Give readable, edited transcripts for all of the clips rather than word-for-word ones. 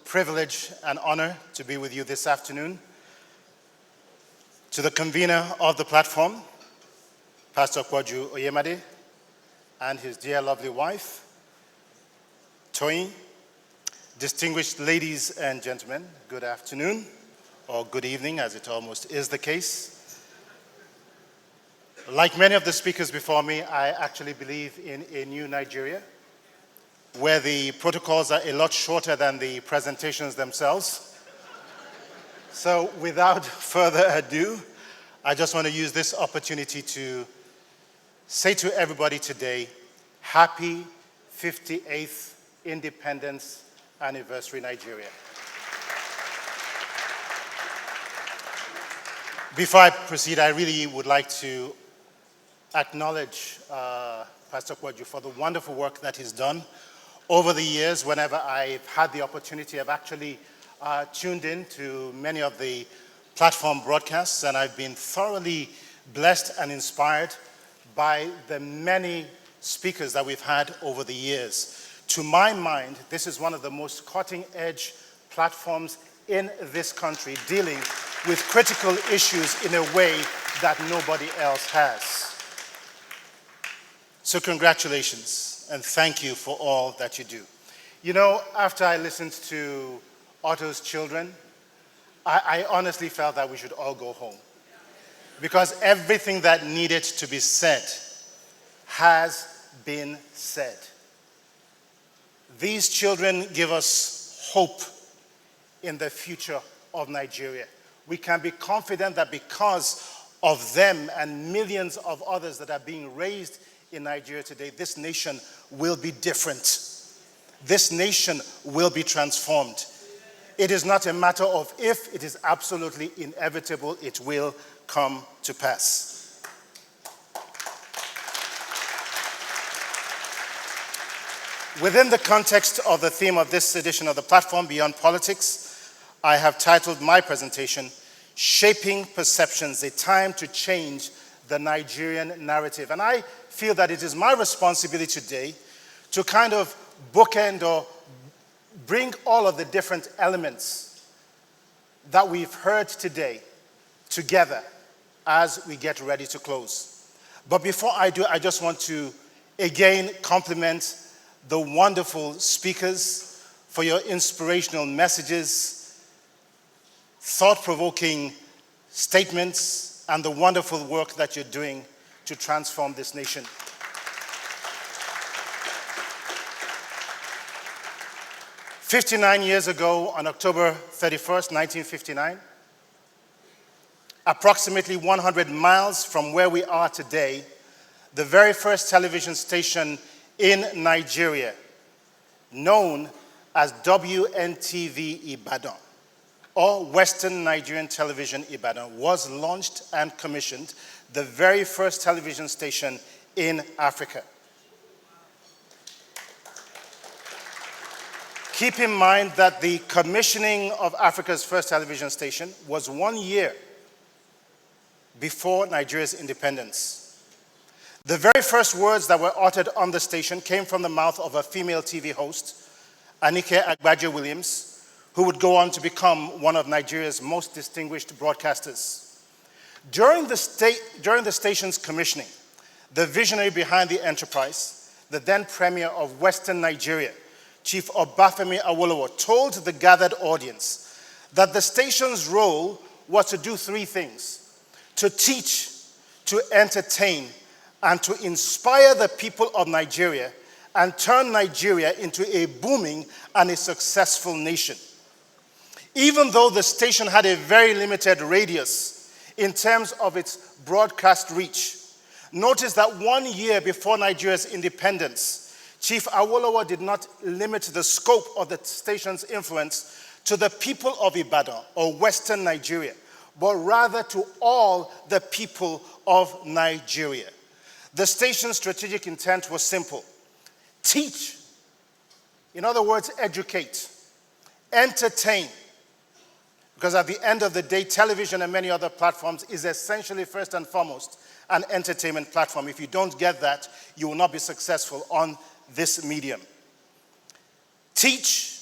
privilege and honor to be with you this afternoon. To the convener of the platform, Pastor Kwaju Oyemade, and his dear lovely wife, Toyin, distinguished ladies and gentlemen, good afternoon, or good evening, as it almost is the case. Like many of the speakers before me, I actually believe in a new Nigeria, where the protocols are a lot shorter than the presentations themselves. So without further ado, I just want to use this opportunity to say to everybody today, happy 58th Independence Anniversary, Nigeria. Before I proceed, I really would like to acknowledge Pastor Kwaju for the wonderful work that he's done. Over the years, whenever I've had the opportunity, I've actually tuned in to many of the platform broadcasts, and I've been thoroughly blessed and inspired by the many speakers that we've had over the years. To my mind, this is one of the most cutting-edge platforms in this country, dealing with critical issues in a way that nobody else has. So congratulations. And thank you for all that you do. You know, after I listened to Otto's Children, I honestly felt that we should all go home. Because everything that needed to be said has been said. These children give us hope in the future of Nigeria. We can be confident that because of them and millions of others that are being raised in Nigeria today, this nation will be different. This nation will be transformed. It is not a matter of if, it is absolutely inevitable. It will come to pass. Within the context of the theme of this edition of the platform, Beyond Politics, I have titled my presentation, Shaping Perceptions, a Time to Change the Nigerian Narrative. And I feel that it is my responsibility today to kind of bookend or bring all of the different elements that we've heard today together as we get ready to close. But before I do, I just want to again compliment the wonderful speakers for your inspirational messages, thought-provoking statements, and the wonderful work that you're doing to transform this nation. "59 years ago, on October 31st, 1959, approximately 100 miles from where we are today, the very first television station in Nigeria, known as WNTV Ibadan, or Western Nigerian Television Ibadan, was launched and commissioned, the very first television station in Africa. Keep in mind that the commissioning of Africa's first television station was 1 year before Nigeria's independence. The very first words that were uttered on the station came from the mouth of a female TV host, Anike Agbaje Williams, who would go on to become one of Nigeria's most distinguished broadcasters. During the station's commissioning, the visionary behind the enterprise, the then premier of Western Nigeria, Chief Obafemi Awolowo, told the gathered audience that the station's role was to do three things: to teach, to entertain, and to inspire the people of Nigeria and turn Nigeria into a booming and a successful nation. Even though the station had a very limited radius in terms of its broadcast reach, notice that 1 year before Nigeria's independence, Chief Awolowo did not limit the scope of the station's influence to the people of Ibadan or Western Nigeria, but rather to all the people of Nigeria. The station's strategic intent was simple: teach, in other words, educate, entertain, because at the end of the day, television and many other platforms is essentially first and foremost an entertainment platform. If you don't get that, you will not be successful on this medium. Teach,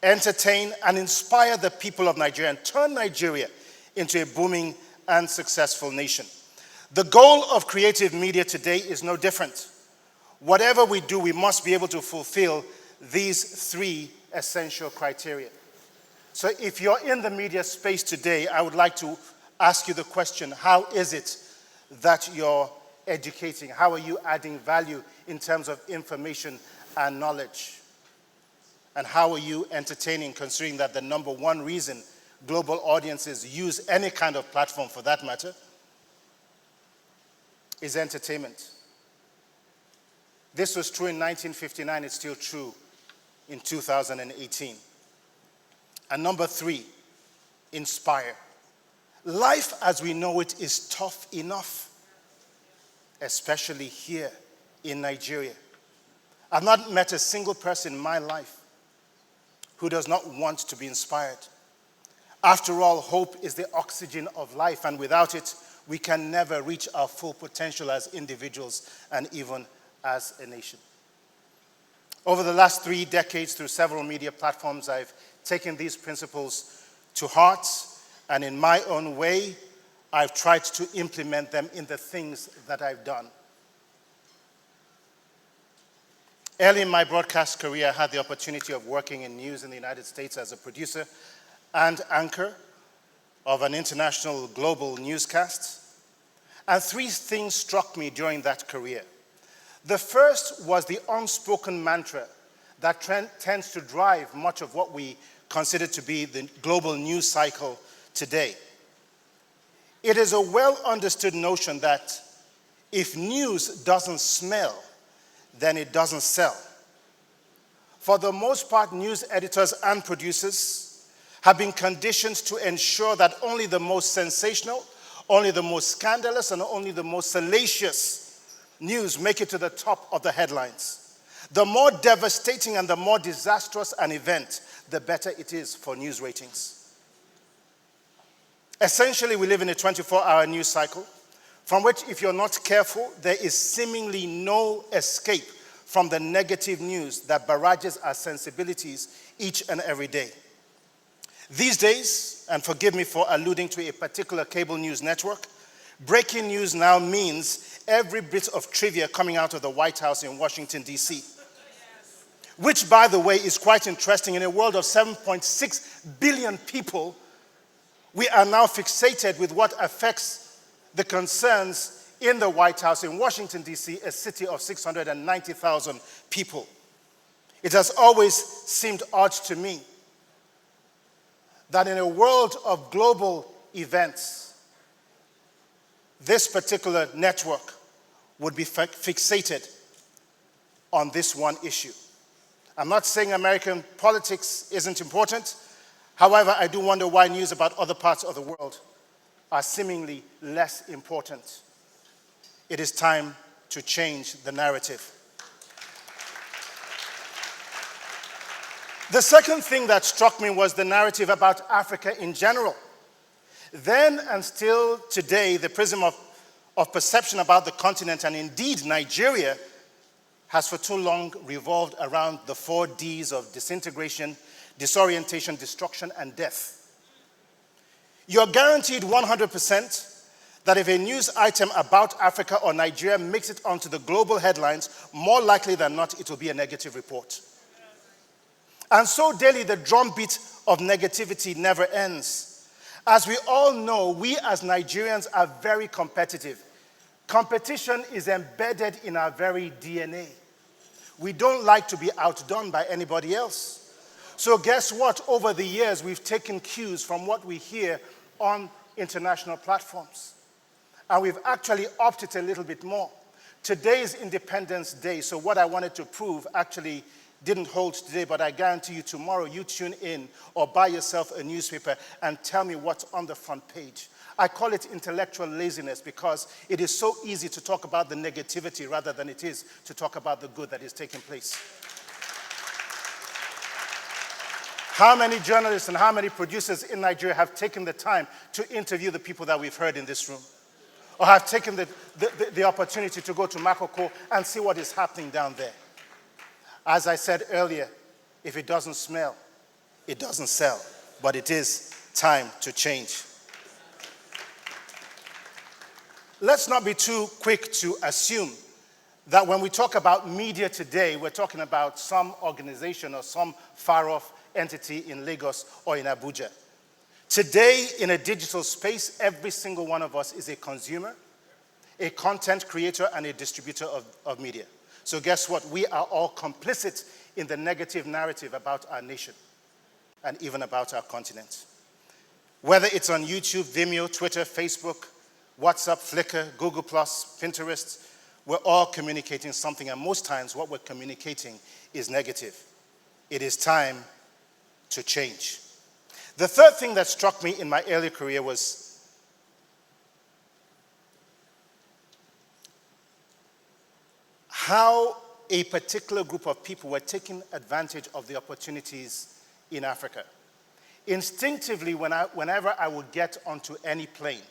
entertain, and inspire the people of Nigeria and turn Nigeria into a booming and successful nation. The goal of creative media today is no different. Whatever we do, we must be able to fulfill these three essential criteria. So if you're in the media space today, I would like to ask you the question, how is it that you're educating? How are you adding value in terms of information and knowledge? And how are you entertaining, considering that the number one reason global audiences use any kind of platform, for that matter, is entertainment? This was true in 1959, it's still true in 2018. And number three, inspire. Life as we know it is tough enough, especially here in Nigeria. I've not met a single person in my life who does not want to be inspired. After all, hope is the oxygen of life, and without it, we can never reach our full potential as individuals and even as a nation. Over the last 3 decades, through several media platforms, I've taken these principles to heart, and in my own way, I've tried to implement them in the things that I've done. Early in my broadcast career, I had the opportunity of working in news in the United States as a producer and anchor of an international global newscast. And 3 things struck me during that career. The first was the unspoken mantra that tends to drive much of what we consider to be the global news cycle today. It is a well-understood notion that if news doesn't smell, then it doesn't sell. For the most part, news editors and producers have been conditioned to ensure that only the most sensational, only the most scandalous, and only the most salacious news make it to the top of the headlines. The more devastating and the more disastrous an event, the better it is for news ratings. Essentially, we live in a 24-hour news cycle from which, if you're not careful, there is seemingly no escape from the negative news that barrages our sensibilities each and every day. These days, and forgive me for alluding to a particular cable news network, breaking news now means every bit of trivia coming out of the White House in Washington, D.C., which, by the way, is quite interesting. In a world of 7.6 billion people, we are now fixated with what affects the concerns in the White House in Washington, D.C., a city of 690,000 people. It has always seemed odd to me that in a world of global events, this particular network would be fixated on this one issue. I'm not saying American politics isn't important. However, I do wonder why news about other parts of the world are seemingly less important. It is time to change the narrative. The second thing that struck me was the narrative about Africa in general. Then and still today, the prism of perception about the continent, and indeed Nigeria, has for too long revolved around the 4 Ds of disintegration, disorientation, destruction, and death. You're guaranteed 100% that if a news item about Africa or Nigeria makes it onto the global headlines, more likely than not, it will be a negative report. And so daily, the drumbeat of negativity never ends. As we all know, we as Nigerians are very competitive. Competition is embedded in our very DNA. We don't like to be outdone by anybody else. So guess what? Over the years, we've taken cues from what we hear on international platforms. And we've actually upped it a little bit more. Today is Independence Day, so what I wanted to prove actually didn't hold today, but I guarantee you tomorrow you tune in or buy yourself a newspaper and tell me what's on the front page. I call it intellectual laziness because it is so easy to talk about the negativity rather than it is to talk about the good that is taking place. How many journalists and how many producers in Nigeria have taken the time to interview the people that we've heard in this room? Or have taken the opportunity to go to Makoko and see what is happening down there? As I said earlier, if it doesn't smell, it doesn't sell. But it is time to change. Let's not be too quick to assume that when we talk about media today, we're talking about some organization or some far-off entity in Lagos or in Abuja. Today, in a digital space, every single one of us is a consumer, a content creator, and a distributor of media. So guess what? We are all complicit in the negative narrative about our nation and even about our continent. Whether it's on YouTube, Vimeo, Twitter, Facebook, WhatsApp, Flickr, Google+, Pinterest, we're all communicating something, and most times what we're communicating is negative. It is time to change. The third thing that struck me in my early career was how a particular group of people were taking advantage of the opportunities in Africa. Instinctively, whenever I would get onto any plane,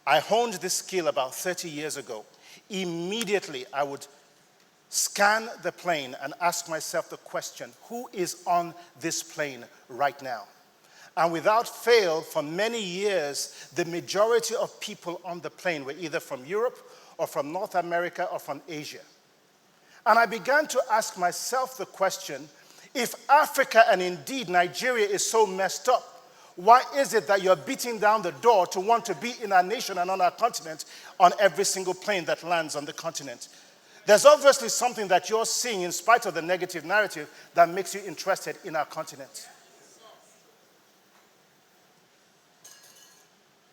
I honed this skill about 30 years ago. Immediately, I would scan the plane and ask myself the question, who is on this plane right now? And without fail, for many years, the majority of people on the plane were either from Europe or from North America or from Asia. And I began to ask myself the question, if Africa and indeed Nigeria is so messed up, why is it that you're beating down the door to want to be in our nation and on our continent on every single plane that lands on the continent? There's obviously something that you're seeing in spite of the negative narrative that makes you interested in our continent.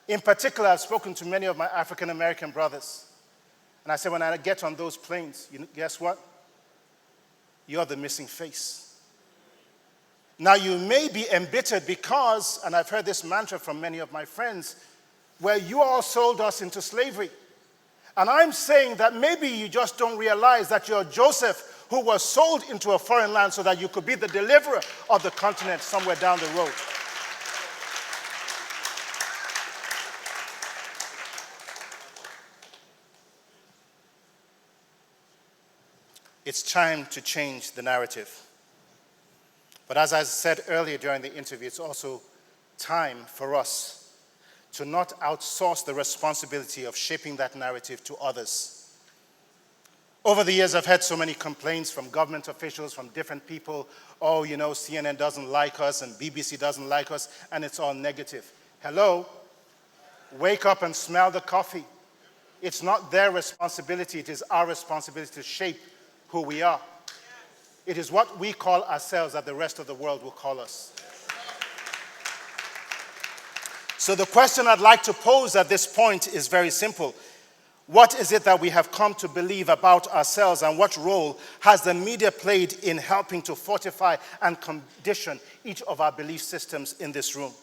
In particular, I've spoken to many of my African American brothers. And I said, when I get on those planes, guess what? You're the missing face. Now, you may be embittered because, and I've heard this mantra from many of my friends, where you all sold us into slavery. And I'm saying that maybe you just don't realize that you're Joseph who was sold into a foreign land so that you could be the deliverer of the continent somewhere down the road. It's time to change the narrative. But as I said earlier during the interview, it's also time for us to not outsource the responsibility of shaping that narrative to others. Over the years, I've had so many complaints from government officials, from different people. Oh, CNN doesn't like us and BBC doesn't like us, and it's all negative. Hello? Wake up and smell the coffee. It's not their responsibility, it is our responsibility to shape who we are. It is what we call ourselves that the rest of the world will call us. So the question I'd like to pose at this point is very simple. What is it that we have come to believe about ourselves, and what role has the media played in helping to fortify and condition each of our belief systems in this room?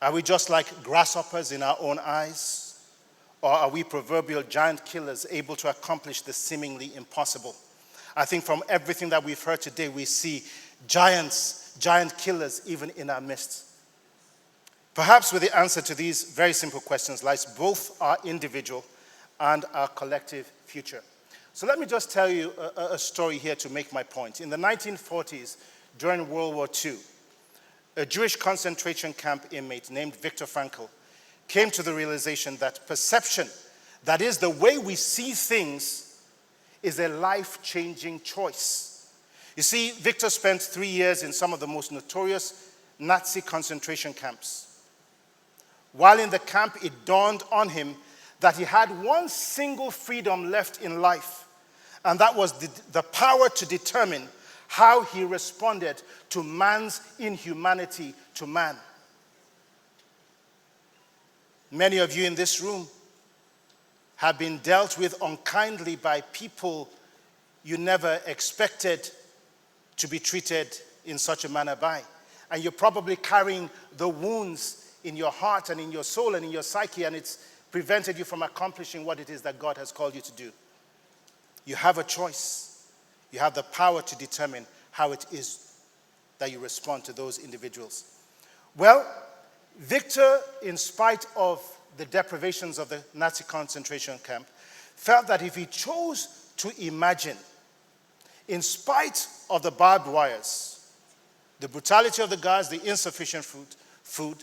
Are we just like grasshoppers in our own eyes? Or are we proverbial giant killers able to accomplish the seemingly impossible? I think from everything that we've heard today, we see giants, giant killers even in our midst. Perhaps with the answer to these very simple questions lies both our individual and our collective future. So let me just tell you a story here to make my point. In the 1940s, during World War II, a Jewish concentration camp inmate named Viktor Frankl came to the realization that perception, that is the way we see things, is a life-changing choice. You see, Victor spent 3 years in some of the most notorious Nazi concentration camps. While in the camp, it dawned on him that he had one single freedom left in life, and that was the power to determine how he responded to man's inhumanity to man. Many of you in this room have been dealt with unkindly by people you never expected to be treated in such a manner by. And you're probably carrying the wounds in your heart and in your soul and in your psyche, and it's prevented you from accomplishing what it is that God has called you to do. You have a choice. You have the power to determine how it is that you respond to those individuals. Well, Victor, in spite of the deprivations of the Nazi concentration camp, felt that if he chose to imagine, in spite of the barbed wires, the brutality of the guards, the insufficient food.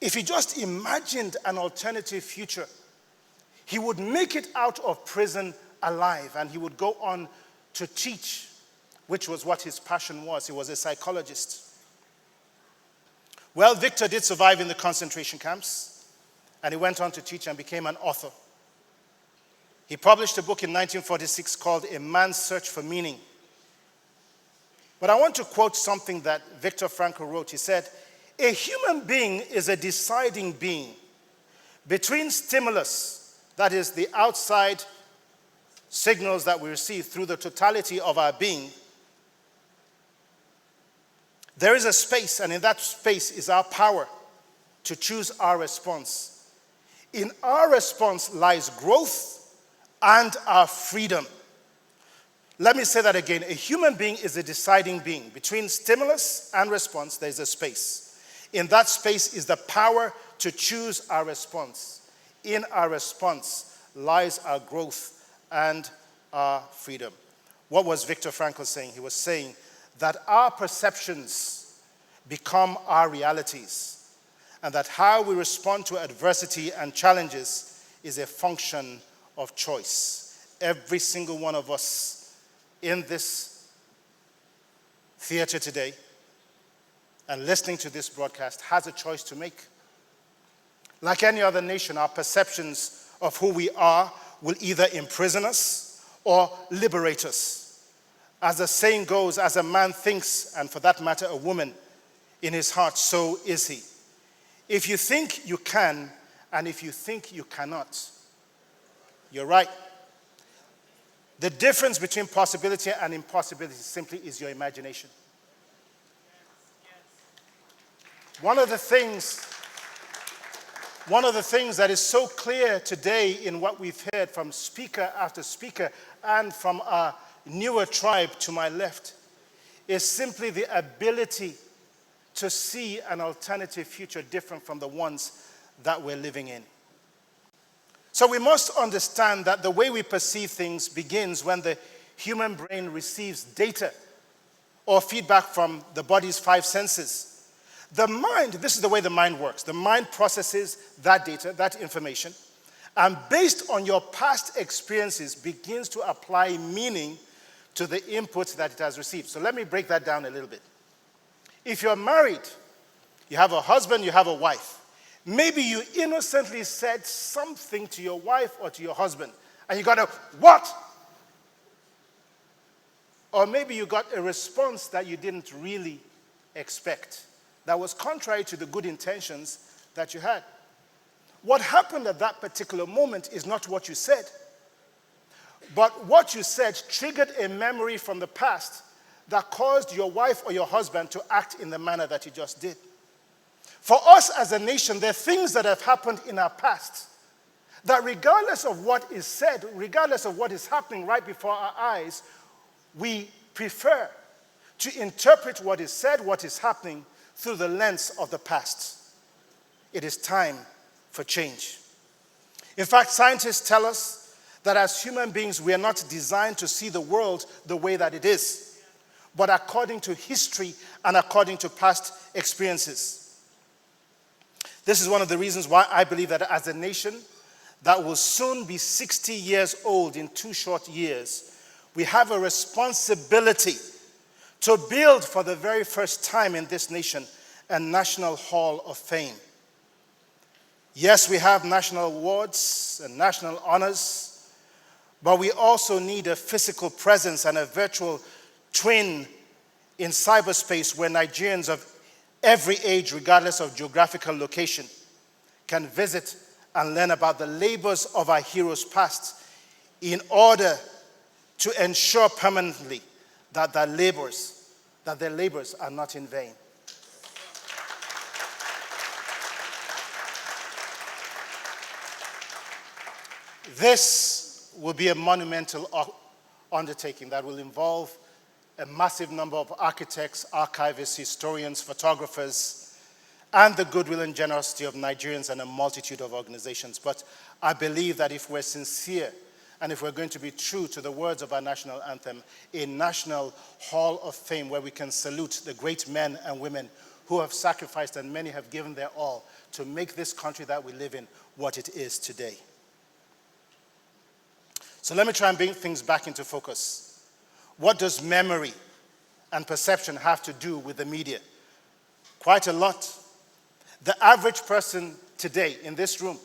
If he just imagined an alternative future, he would make it out of prison alive, and he would go on to teach, which was what his passion was. He was a psychologist. Well, Victor did survive in the concentration camps, and he went on to teach and became an author. He published a book in 1946 called A Man's Search for Meaning. But I want to quote something that Viktor Frankl wrote. He said, "A human being is a deciding being between stimulus, that is the outside signals that we receive through the totality of our being. There is a space, and in that space is our power to choose our response. In our response lies growth and our freedom." Let me say that again. A human being is a deciding being. Between stimulus and response, there is a space. In that space is the power to choose our response. In our response lies our growth and our freedom. What was Viktor Frankl saying? He was saying that our perceptions become our realities, and that how we respond to adversity and challenges is a function of choice. Every single one of us in this theater today and listening to this broadcast has a choice to make. Like any other nation, our perceptions of who we are will either imprison us or liberate us. As the saying goes, as a man thinks, and for that matter, a woman, in his heart, so is he. If you think you can, and if you think you cannot, you're right. The difference between possibility and impossibility simply is your imagination. One of the things that is so clear today in what we've heard from speaker after speaker and from our newer tribe to my left is simply the ability to see an alternative future different from the ones that we're living in. So we must understand that the way we perceive things begins when the human brain receives data or feedback from the body's 5 senses. The mind, this is the way the mind works. The mind processes that data, that information, and based on your past experiences begins to apply meaning to the input that it has received. So let me break that down a little bit. If you're married, you have a husband, you have a wife. Maybe you innocently said something to your wife or to your husband, and you got a, "What?" Or maybe you got a response that you didn't really expect, that was contrary to the good intentions that you had. What happened at that particular moment is not what you said, but what you said triggered a memory from the past that caused your wife or your husband to act in the manner that you just did. For us as a nation, there are things that have happened in our past that regardless of what is said, regardless of what is happening right before our eyes, we prefer to interpret what is said, what is happening, through the lens of the past. It is time for change. In fact, scientists tell us that as human beings, we are not designed to see the world the way that it is, but according to history and according to past experiences. This is one of the reasons why I believe that as a nation that will soon be 60 years old in 2 short years, we have a responsibility to build for the very first time in this nation a National Hall of Fame. Yes, we have national awards and national honors, but we also need a physical presence and a virtual twin in cyberspace where Nigerians of every age, regardless of geographical location, can visit and learn about the labors of our heroes past in order to ensure permanently that their labors are not in vain. This will be a monumental undertaking that will involve a massive number of architects, archivists, historians, photographers, and the goodwill and generosity of Nigerians and a multitude of organizations. But I believe that if we're sincere and if we're going to be true to the words of our national anthem, a national hall of fame where we can salute the great men and women who have sacrificed and many have given their all to make this country that we live in what it is today. So let me try and bring things back into focus. What does memory and perception have to do with the media? Quite a lot. The average person today in this room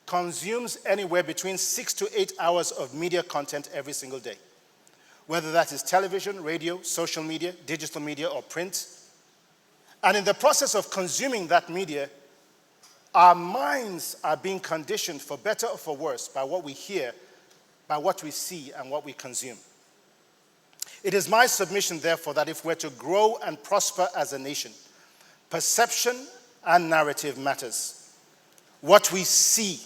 consumes anywhere between 6 to 8 hours of media content every single day, whether that is television, radio, social media, digital media, or print. And in the process of consuming that media, our minds are being conditioned, for better or for worse, by what we hear, by what we see, and what we consume. It is my submission, therefore, that if we're to grow and prosper as a nation, perception and narrative matters. What we see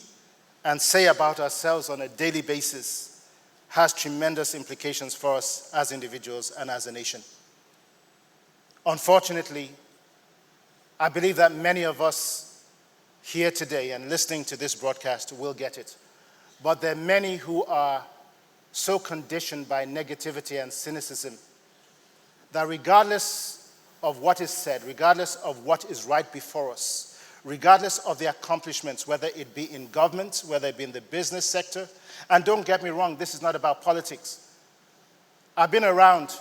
and say about ourselves on a daily basis has tremendous implications for us as individuals and as a nation. Unfortunately, I believe that many of us here today and listening to this broadcast will get it. But there are many who are so conditioned by negativity and cynicism that regardless of what is said, regardless of what is right before us, regardless of the accomplishments, whether it be in government, whether it be in the business sector, and don't get me wrong, this is not about politics. I've been around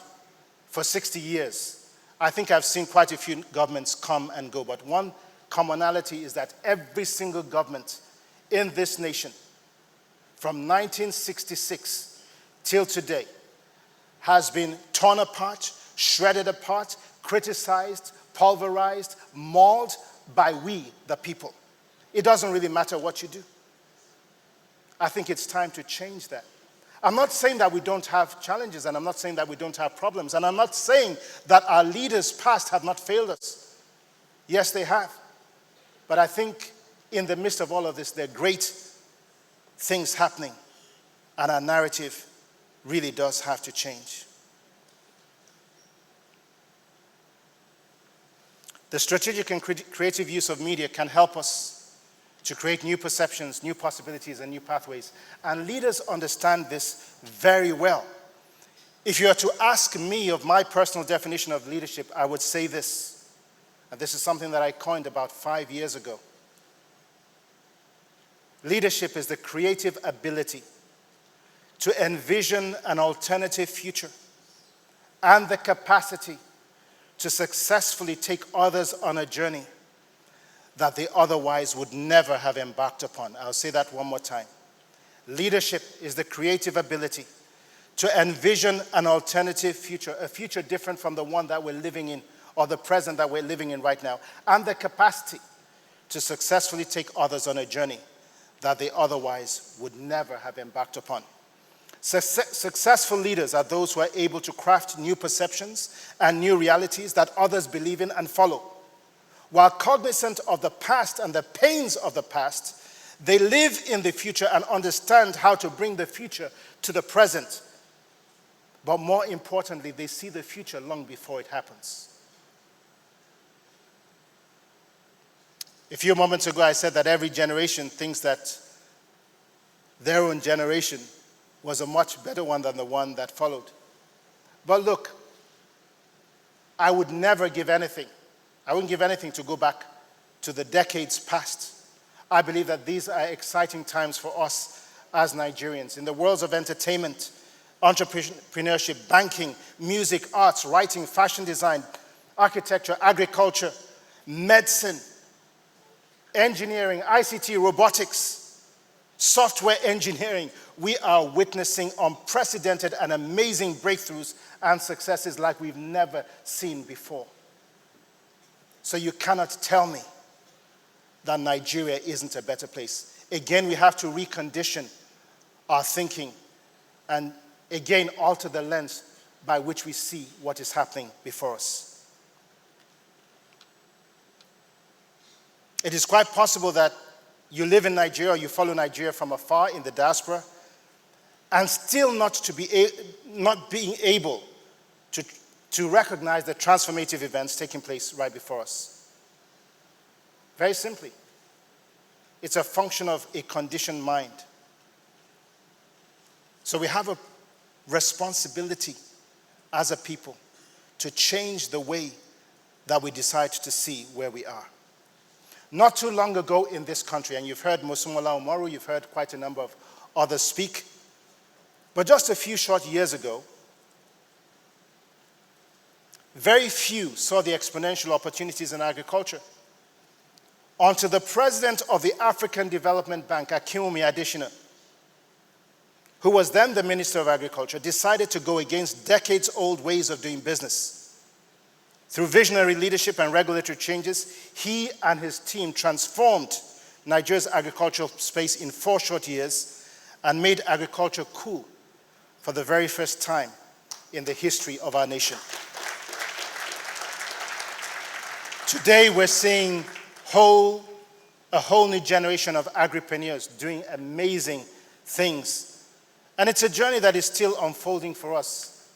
for 60 years. I think I've seen quite a few governments come and go, but one commonality is that every single government in this nation, from 1966 till today, has been torn apart, shredded apart, criticized, pulverized, mauled by we, the people. It doesn't really matter what you do. I think it's time to change that. I'm not saying that we don't have challenges, and I'm not saying that we don't have problems, and I'm not saying that our leaders past have not failed us. Yes, they have. But I think in the midst of all of this, there are great things happening, and our narrative really does have to change. The strategic and creative use of media can help us to create new perceptions, new possibilities, and new pathways. And leaders understand this very well. If you are to ask me of my personal definition of leadership, I would say this, and this is something that I coined about 5 years ago. Leadership is the creative ability to envision an alternative future and the capacity to successfully take others on a journey that they otherwise would never have embarked upon. I'll say that one more time. Leadership is the creative ability to envision an alternative future, a future different from the one that we're living in or the present that we're living in right now, and the capacity to successfully take others on a journey that they otherwise would never have embarked upon. Successful leaders are those who are able to craft new perceptions and new realities that others believe in and follow. While cognizant of the past and the pains of the past, they live in the future and understand how to bring the future to the present. But more importantly, they see the future long before it happens. A few moments ago, I said that every generation thinks that their own generation was a much better one than the one that followed. But look, I would never give anything. I wouldn't give anything to go back to the decades past. I believe that these are exciting times for us as Nigerians. In the worlds of entertainment, entrepreneurship, banking, music, arts, writing, fashion design, architecture, agriculture, medicine, engineering, ICT, robotics, software engineering, we are witnessing unprecedented and amazing breakthroughs and successes like we've never seen before. So you cannot tell me that Nigeria isn't a better place. Again, we have to recondition our thinking and again alter the lens by which we see what is happening before us. It is quite possible that you live in Nigeria or you follow Nigeria from afar in the diaspora and still not being able to recognize the transformative events taking place right before us. Very simply, it's a function of a conditioned mind. So we have a responsibility as a people to change the way that we decide to see where we are. Not too long ago in this country, and you've heard Mosumola Umaru, you've heard quite a number of others speak, but just a few short years ago, very few saw the exponential opportunities in agriculture. Until the president of the African Development Bank, Akinwumi Adesina, who was then the Minister of Agriculture, decided to go against decades-old ways of doing business. Through visionary leadership and regulatory changes, he and his team transformed Nigeria's agricultural space in 4 short years and made agriculture cool for the very first time in the history of our nation. Today, we're seeing a whole new generation of agripreneurs doing amazing things. And it's a journey that is still unfolding for us.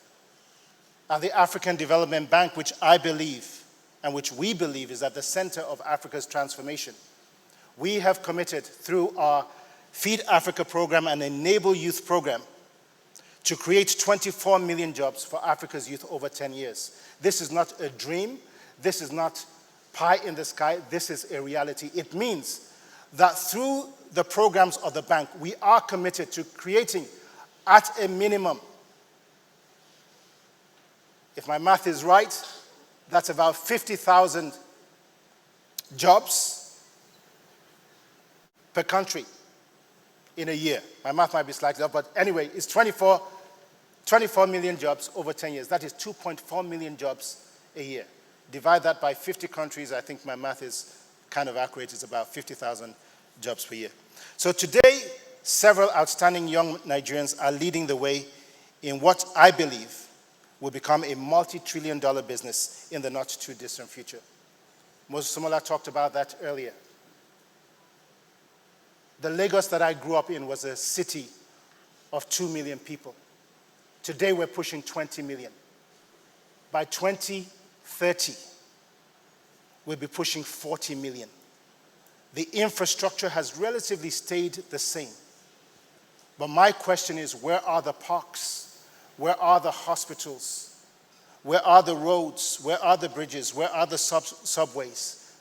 At the African Development Bank, which I believe, and which we believe is at the center of Africa's transformation, we have committed through our Feed Africa program and Enable Youth program to create 24 million jobs for Africa's youth over 10 years. This is not a dream. This is not pie in the sky. This is a reality. It means that through the programs of the bank, we are committed to creating, at a minimum, if my math is right, that's about 50,000 jobs per country in a year. My math might be slightly off, but anyway, it's 24 million jobs over 10 years. That is 2.4 million jobs a year. Divide that by 50 countries, I think my math is kind of accurate. It's about 50,000 jobs per year. So today, several outstanding young Nigerians are leading the way in what I believe will become a multi-trillion-dollar business in the not-too-distant future. Mosumola talked about that earlier. The Lagos that I grew up in was a city of 2 million people. Today, we're pushing 20 million. By 2030, we'll be pushing 40 million. The infrastructure has relatively stayed the same. But my question is, where are the parks? Where are the hospitals? Where are the roads? Where are the bridges? Where are the subways?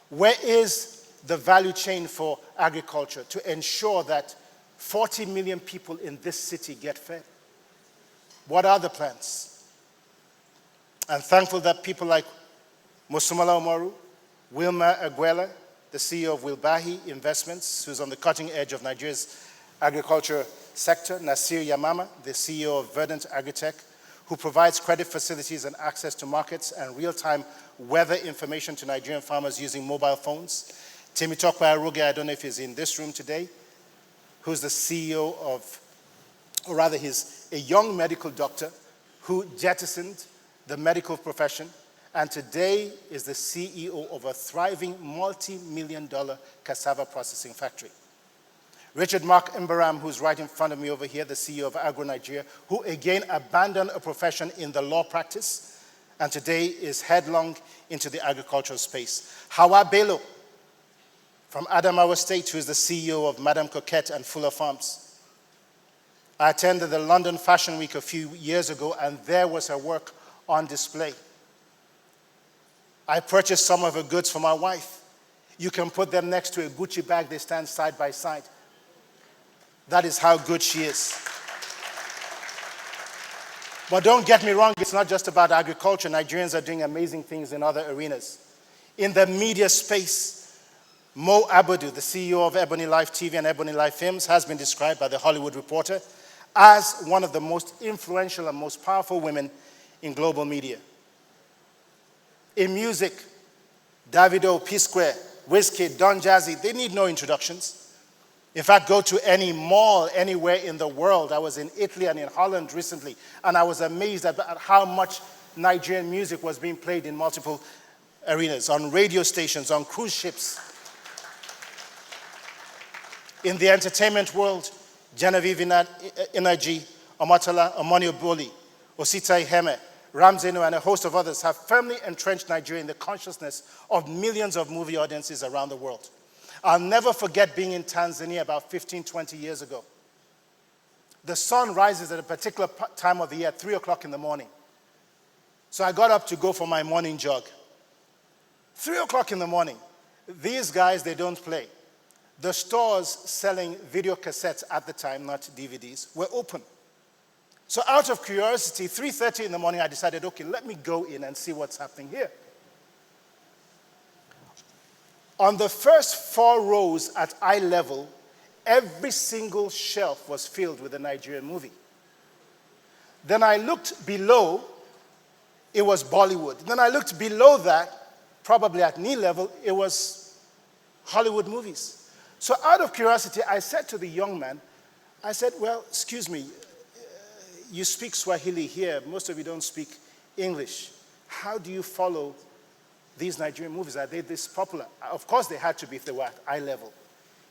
Where is the value chain for agriculture to ensure that 40 million people in this city get fed? What are the plans? I'm thankful that people like Mosumola Umaru, Wilma Aguela, the CEO of Wilbahi Investments, who's on the cutting edge of Nigeria's agriculture sector, Nasir Yamama, the CEO of Verdant Agritech, who provides credit facilities and access to markets and real-time weather information to Nigerian farmers using mobile phones. Temitope Aroge, I don't know if he's in this room today, who's the CEO of, or rather he's a young medical doctor who jettisoned the medical profession and today is the CEO of a thriving multi-million-dollar cassava processing factory. Richard Mark Imbaram, who's right in front of me over here, the CEO of Agro Nigeria, who again abandoned a profession in the law practice and today is headlong into the agricultural space. Hawa Bello from Adamawa State, who is the CEO of Madame Coquette and Fuller Farms. I attended the London Fashion Week a few years ago and there was her work on display. I purchased some of her goods for my wife. You can put them next to a Gucci bag, they stand side by side. That is how good she is. But don't get me wrong, it's not just about agriculture. Nigerians are doing amazing things in other arenas. In the media space, Mo Abudu, the CEO of Ebony Life TV and Ebony Life Films, has been described by The Hollywood Reporter as one of the most influential and most powerful women in global media. In music, Davido, P-Square, Wizkid, Don Jazzy, they need no introductions. In fact, go to any mall anywhere in the world. I was in Italy and in Holland recently, and I was amazed at how much Nigerian music was being played in multiple arenas, on radio stations, on cruise ships. In the entertainment world, Genevieve Inaji, Omotola Omonioboli, Osita Iheme, Ramzeno, and a host of others have firmly entrenched Nigeria in the consciousness of millions of movie audiences around the world. I'll never forget being in Tanzania about 15, 20 years ago. The sun rises at a particular time of the year at 3 o'clock in the morning. So I got up to go for my morning jog. 3 o'clock in the morning. These guys, they don't play. The stores selling video cassettes at the time, not DVDs, were open. So out of curiosity, 3:30 in the morning, I decided, okay, let me go in and see what's happening here. On the first 4 rows at eye level, every single shelf was filled with a Nigerian movie. Then I looked below, it was Bollywood. Then I looked below that, probably at knee level, it was Hollywood movies. So out of curiosity, I said to the young man, I said, well, excuse me, you speak Swahili here, most of you don't speak English. How do you follow these Nigerian movies? Are they this popular? Of course they had to be if they were at eye level.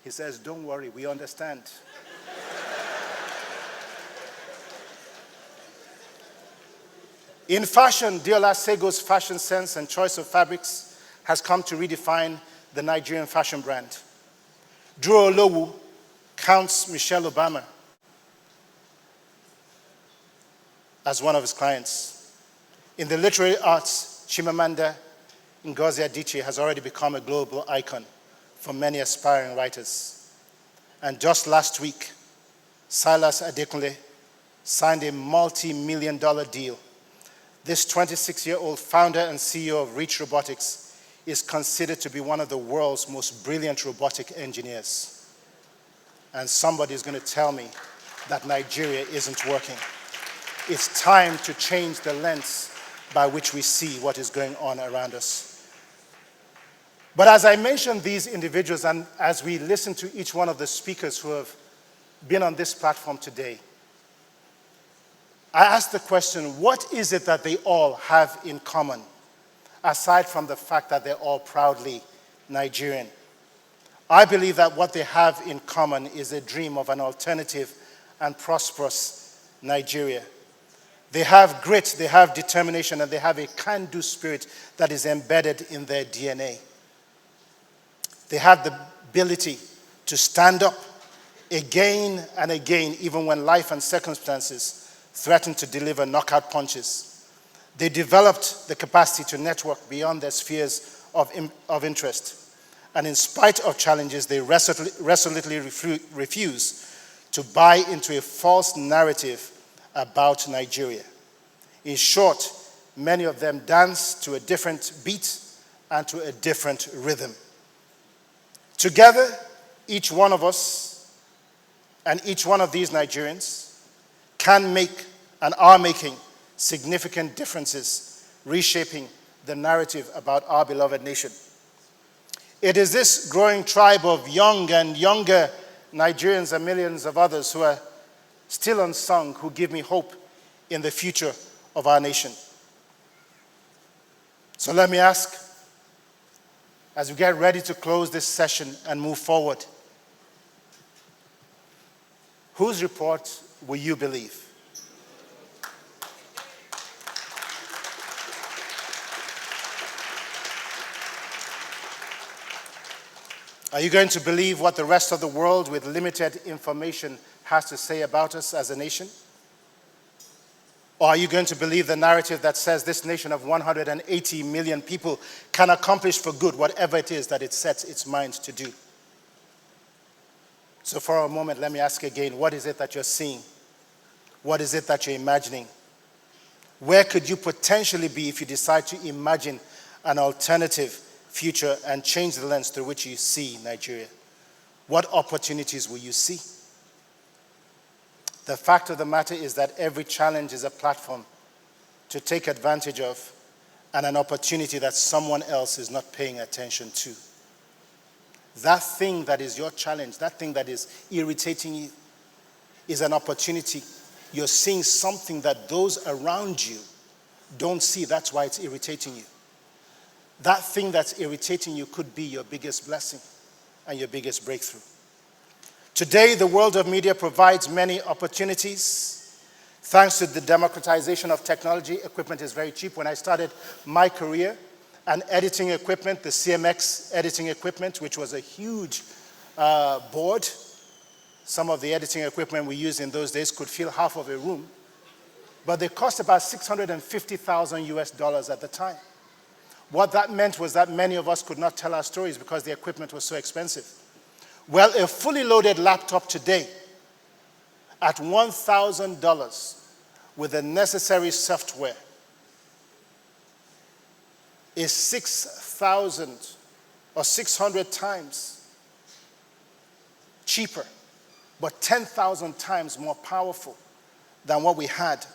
He says, don't worry, we understand. In fashion, Diola Sego's fashion sense and choice of fabrics has come to redefine the Nigerian fashion brand. Drew Olowu counts Michelle Obama as one of his clients. In the literary arts, Chimamanda Ngozi Adichie has already become a global icon for many aspiring writers. And just last week, Silas Adekunle signed a multi-million-dollar deal. This 26-year-old founder and CEO of Reach Robotics is considered to be one of the world's most brilliant robotic engineers. And somebody is going to tell me that Nigeria isn't working. It's time to change the lens by which we see what is going on around us. But as I mentioned these individuals, and as we listen to each one of the speakers who have been on this platform today, I ask the question, what is it that they all have in common, aside from the fact that they're all proudly Nigerian? I believe that what they have in common is a dream of an alternative and prosperous Nigeria. They have grit, they have determination, and they have a can-do spirit that is embedded in their DNA. They have the ability to stand up again and again, even when life and circumstances threaten to deliver knockout punches. They developed the capacity to network beyond their spheres of interest. And in spite of challenges, they resolutely refuse to buy into a false narrative about Nigeria. In short, many of them dance to a different beat and to a different rhythm. Together, each one of us and each one of these Nigerians can make and are making significant differences, reshaping the narrative about our beloved nation. It is this growing tribe of young and younger Nigerians and millions of others who are still unsung who give me hope in the future of our nation. So let me ask, as we get ready to close this session and move forward, whose report will you believe? Are you going to believe what the rest of the world with limited information has to say about us as a nation? Or are you going to believe the narrative that says this nation of 180 million people can accomplish for good whatever it is that it sets its mind to do? So for a moment, let me ask again, what is it that you're seeing? What is it that you're imagining? Where could you potentially be if you decide to imagine an alternative future and change the lens through which you see Nigeria? What opportunities will you see? The fact of the matter is that every challenge is a platform to take advantage of and an opportunity that someone else is not paying attention to. That thing that is your challenge, that thing that is irritating you, is an opportunity. You're seeing something that those around you don't see. That's why it's irritating you. That thing that's irritating you could be your biggest blessing and your biggest breakthrough. Today, the world of media provides many opportunities. Thanks to the democratization of technology, equipment is very cheap. When I started my career, and editing equipment, the CMX editing equipment, which was a huge board, Some of the editing equipment we used in those days could fill half of a room, but they cost about $650,000 US at the time. What that meant was that many of us could not tell our stories because the equipment was so expensive. Well, a fully loaded laptop today at $1,000 with the necessary software is 6,000 or 600 times cheaper, but 10,000 times more powerful than what we had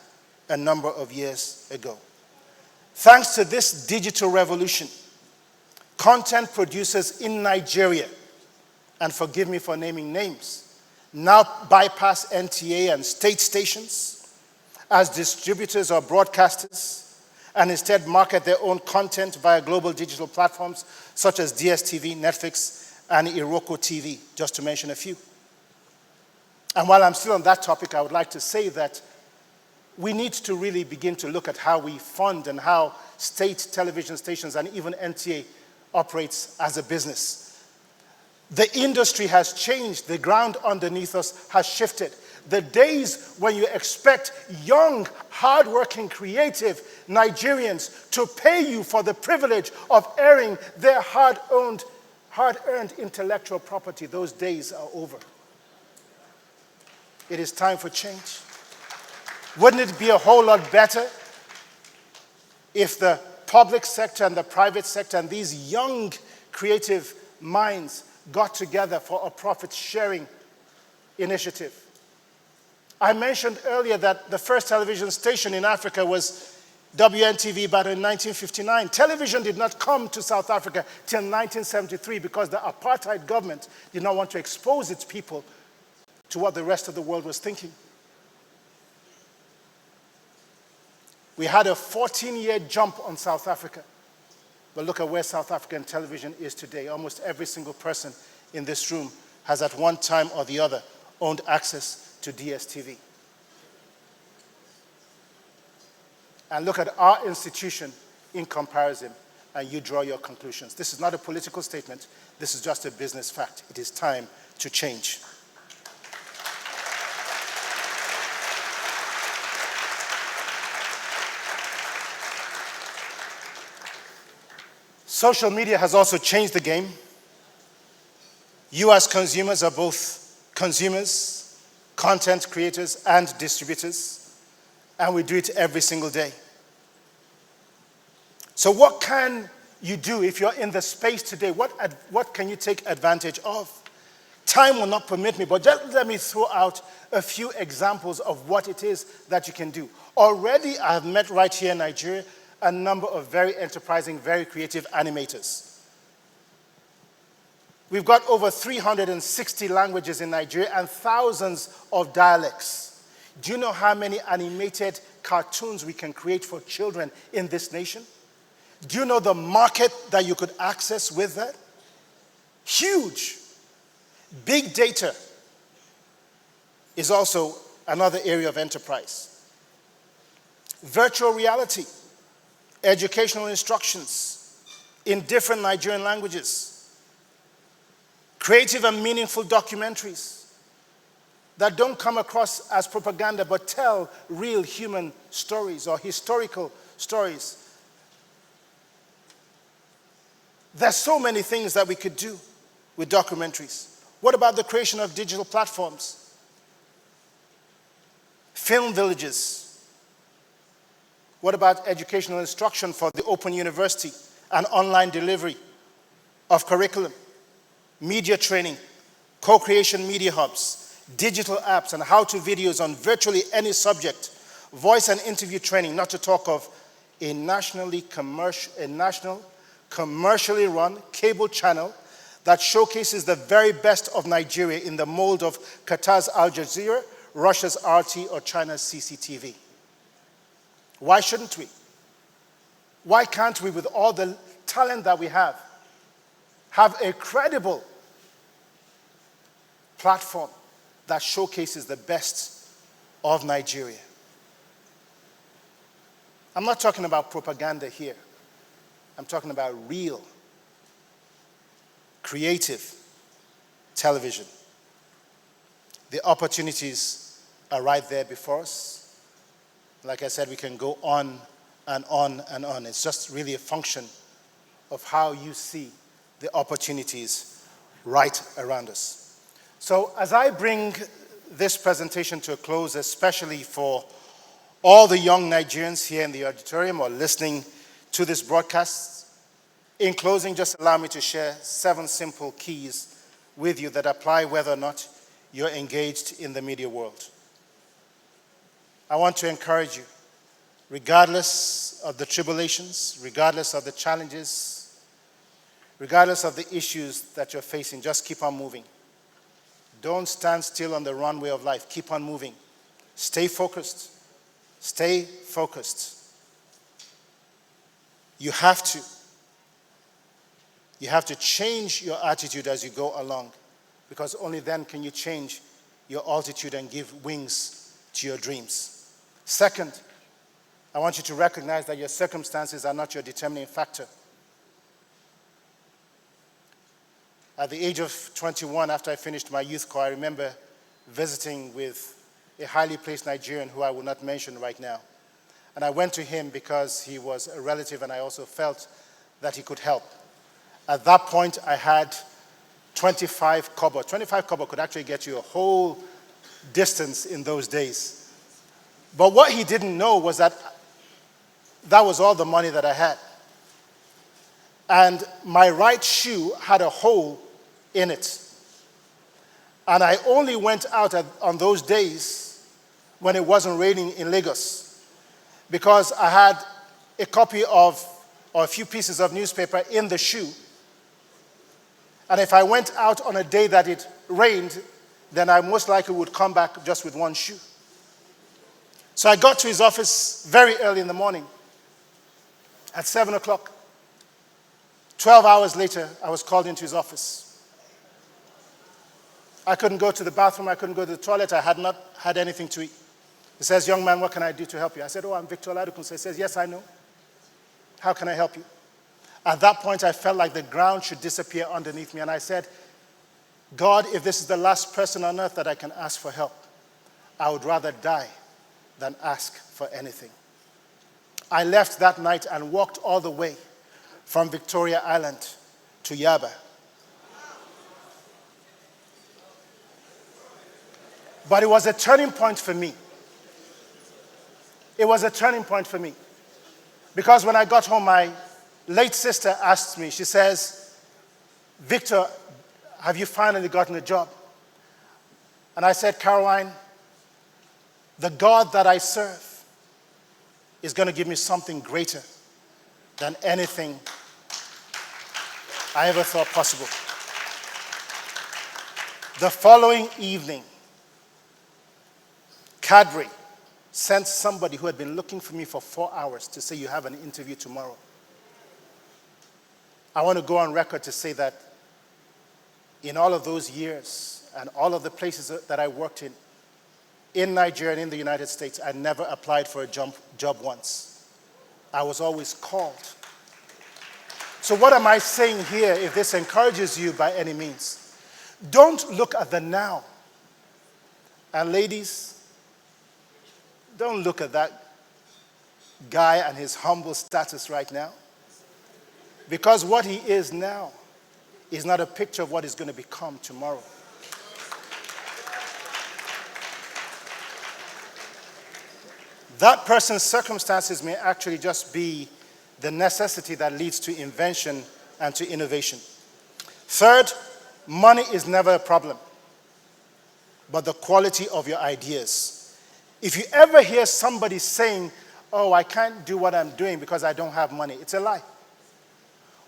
a number of years ago. Thanks to this digital revolution, content producers in Nigeria, and forgive me for naming names, now bypass NTA and state stations as distributors or broadcasters and instead market their own content via global digital platforms such as DSTV, Netflix, and Iroko TV, just to mention a few. And while I'm still on that topic, I would like to say that we need to really begin to look at how we fund and how state television stations and even NTA operates as a business. The industry has changed. The ground underneath us has shifted. The days when you expect young, hardworking, creative Nigerians to pay you for the privilege of airing their hard-earned intellectual property, those days are over. It is time for change. Wouldn't it be a whole lot better if the public sector and the private sector and these young creative minds got together for a profit-sharing initiative? I mentioned earlier that the first television station in Africa was WNTV back in 1959. Television did not come to South Africa till 1973 because the apartheid government did not want to expose its people to what the rest of the world was thinking. We had a 14-year jump on South Africa. But look at where South African television is today. Almost every single person in this room has at one time or the other owned access to DSTV. And look at our institution in comparison, and you draw your conclusions. This is not a political statement. This is just a business fact. It is time to change. Social media has also changed the game. You as consumers are both consumers, content creators, and distributors, and we do it every single day. So what can you do if you're in the space today? What can you take advantage of? Time will not permit me, but just let me throw out a few examples of what it is that you can do. Already I have met right here in Nigeria a number of very enterprising, very creative animators. We've got over 360 languages in Nigeria and thousands of dialects. Do you know how many animated cartoons we can create for children in this nation? Do you know the market that you could access with that? Huge. Big data is also another area of enterprise. Virtual reality. Educational instructions in different Nigerian languages, creative and meaningful documentaries that don't come across as propaganda but tell real human stories or historical stories. There's so many things that we could do with documentaries. What about the creation of digital platforms? Film villages. What about educational instruction for the Open University and online delivery of curriculum, media training, co-creation media hubs, digital apps, and how-to videos on virtually any subject, voice and interview training, not to talk of a national commercially run cable channel that showcases the very best of Nigeria in the mold of Qatar's Al Jazeera, Russia's RT, or China's CCTV. Why shouldn't we? Why can't we, with all the talent that we have a credible platform that showcases the best of Nigeria? I'm not talking about propaganda here. I'm talking about real, creative television. The opportunities are right there before us. Like I said, we can go on and on and on. It's just really a function of how you see the opportunities right around us. So as I bring this presentation to a close, especially for all the young Nigerians here in the auditorium or listening to this broadcast, in closing, just allow me to share 7 simple keys with you that apply whether or not you're engaged in the media world. I want to encourage you, regardless of the tribulations, regardless of the challenges, regardless of the issues that you're facing, just keep on moving. Don't stand still on the runway of life. Keep on moving. Stay focused. Stay focused. You have to. You have to change your attitude as you go along, because only then can you change your altitude and give wings to your dreams. Second, I want you to recognize that your circumstances are not your determining factor. At the age of 21, after I finished my youth corps, I remember visiting with a highly placed Nigerian who I will not mention right now. And I went to him because he was a relative and I also felt that he could help. At that point, I had 25 kobo. 25 kobo could actually get you a whole distance in those days. But what he didn't know was that that was all the money that I had. And my right shoe had a hole in it. And I only went out on those days when it wasn't raining in Lagos, because I had a copy of, or a few pieces of newspaper in the shoe. And if I went out on a day that it rained, then I most likely would come back just with one shoe. So I got to his office very early in the morning, at 7 o'clock. 12 hours later, I was called into his office. I couldn't go to the bathroom, I couldn't go to the toilet, I had not had anything to eat. He says, "Young man, what can I do to help you?" I said, "Oh, I'm Victor Oladokun." So he says, "Yes, I know. How can I help you?" At that point, I felt like the ground should disappear underneath me, and I said, "God, if this is the last person on earth that I can ask for help, I would rather die than ask for anything." I left that night and walked all the way from Victoria Island to Yaba. But it was a turning point for me. It was a turning point for me. Because when I got home, my late sister asked me, she says, "Victor, have you finally gotten a job?" And I said, "Caroline, the God that I serve is going to give me something greater than anything I ever thought possible." The following evening, Cadre sent somebody who had been looking for me for 4 hours to say, "You have an interview tomorrow." I want to go on record to say that in all of those years and all of the places that I worked in Nigeria and in the United States, I never applied for a job once. I was always called. So what am I saying here, if this encourages you by any means? Don't look at the now. And ladies, don't look at that guy and his humble status right now. Because what he is now is not a picture of what he's going to become tomorrow. That person's circumstances may actually just be the necessity that leads to invention and to innovation. Third, money is never a problem, but the quality of your ideas. If you ever hear somebody saying, "Oh, I can't do what I'm doing because I don't have money," it's a lie.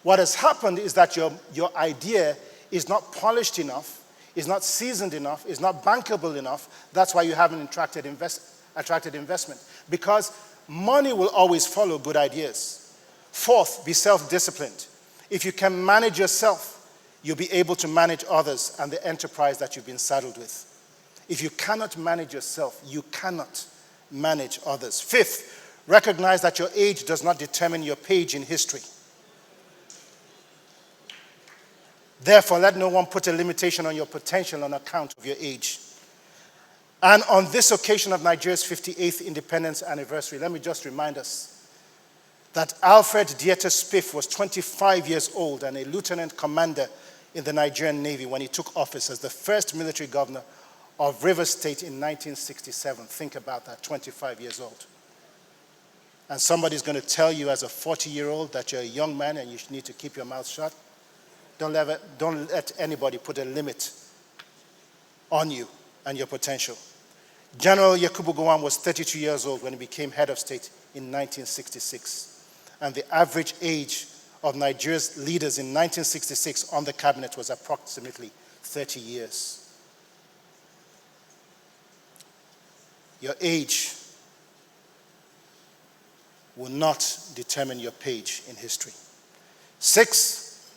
What has happened is that your idea is not polished enough, is not seasoned enough, is not bankable enough. That's why you haven't attracted investment. Because money will always follow good ideas. Fourth, be self-disciplined. If you can manage yourself, you'll be able to manage others and the enterprise that you've been saddled with. If you cannot manage yourself, you cannot manage others. Fifth, recognize that your age does not determine your page in history. Therefore, let no one put a limitation on your potential on account of your age. And on this occasion of Nigeria's 58th independence anniversary, let me just remind us that Alfred Dieter Spiff was 25 years old and a lieutenant commander in the Nigerian Navy when he took office as the first military governor of Rivers State in 1967. Think about that, 25 years old. And somebody's going to tell you as a 40-year-old that you're a young man and you need to keep your mouth shut. Don't let anybody put a limit on you and your potential. General Yakubu Gowon was 32 years old when he became head of state in 1966. And the average age of Nigeria's leaders in 1966 on the cabinet was approximately 30 years. Your age will not determine your page in history. 6,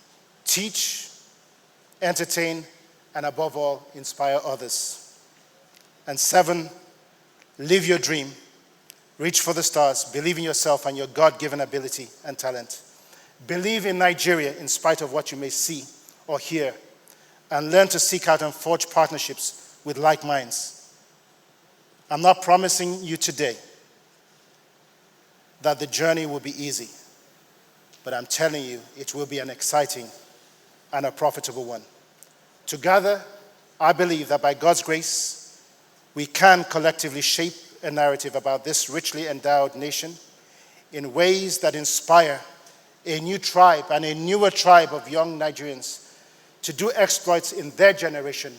teach, entertain, and above all, inspire others. And 7, live your dream, reach for the stars, believe in yourself and your God-given ability and talent. Believe in Nigeria in spite of what you may see or hear, and learn to seek out and forge partnerships with like minds. I'm not promising you today that the journey will be easy, but I'm telling you it will be an exciting and a profitable one. Together, I believe that by God's grace, we can collectively shape a narrative about this richly endowed nation in ways that inspire a new tribe and a newer tribe of young Nigerians to do exploits in their generation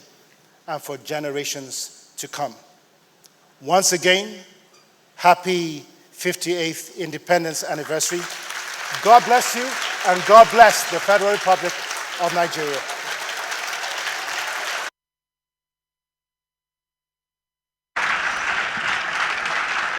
and for generations to come. Once again, happy 58th Independence Anniversary. God bless you, and God bless the Federal Republic of Nigeria.